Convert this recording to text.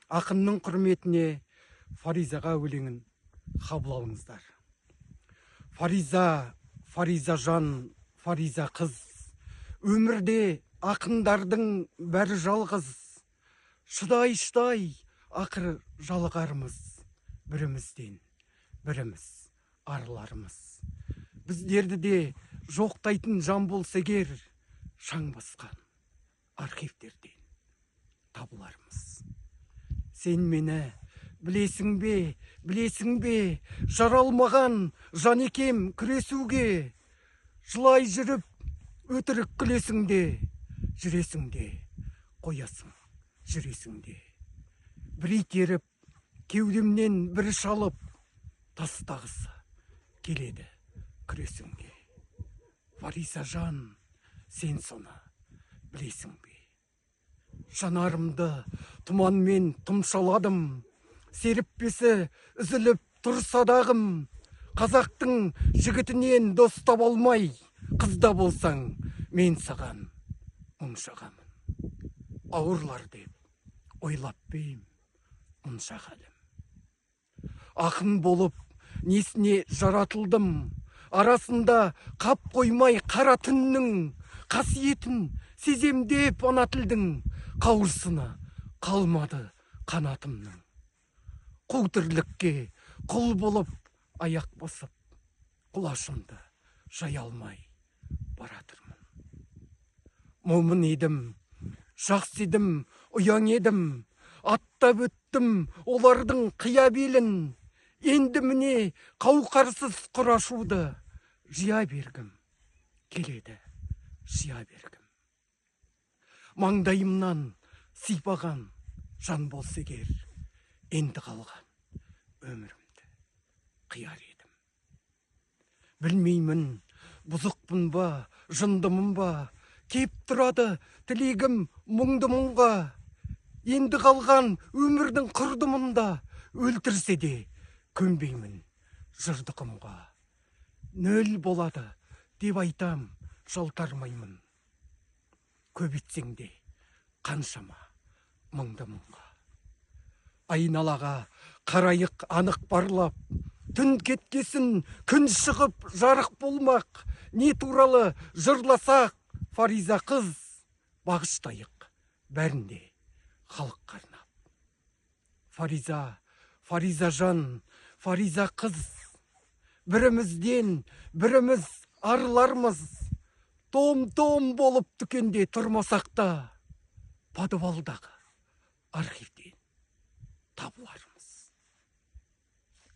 Ақынның құрметіне Фаризаға өлеңін қабыл алыңыздар. Фариза, Фариза жан, Фариза қыз, өмірде ақындардың бәрі жалғыз. Шыдай, ақыры жалығармыз, бірімізден, біріміз арылармыз. Біздерді де жоқтайтын жан болса егер, шаң басқан архивтерден табылармыз. Сен мені білесің бе, жаралмаған жан екем күресуге. Жылай жүріп, өтірік күлесің де, қоясың жүресіңде. Бір итеріп, кеудемнен бір шалып, тастағысы келеді күресіңге. Фариза жан, сен соны білесің бе? Жанарымды тұманмен тұмшаладым, серіппесі үзіліп тұрса дағым. Қазақтың жігітінен дос таба алмай, қызда болсаң, мен саған мұңшағамын. Ауырлар деп ойлап бейім мұнша қалым. Ақын болып несіне жаратылдым, арасында қап қоймай қара түннің қасиетін сеземдеп ана тілдің қауырсыны қалмады қанатымның. Қу тірлікке құл болып аяқ басып, құлашымды жая алмай баратырмын. Момын едім, жақсы едім, ұяң едім, аттап өттім олардың қия белін. Енді міне қауқарсыз құрашуды жия бергім келеді, жия бергім. Маңдайымнан сипаған жан болса егер, енді қалған өмірімді қияр едім. Білмеймін, бұзықпын ба, жындымын ба, кеп тұрады тілегім мұңды мұңға. Енді қалған өмірдің құрдымында, өлтірсе де көнбеймін жырды құмға. Нөл болады деп айтам, жалтармаймын. Көбейтсең де қаншама мұңды мұңға. Айналаға қарайық анық барлап, түн кеткесін күн шығып жарық болмақ. Не туралы жырласақ, Фариза қыз, бағыштайық бәрінде халық арнап. Фариза, Фариза жан, Фариза қыз, бірімізден біріміз арылармыз. Том болып дүкенде тұрмасақ та, подвалдағы архивде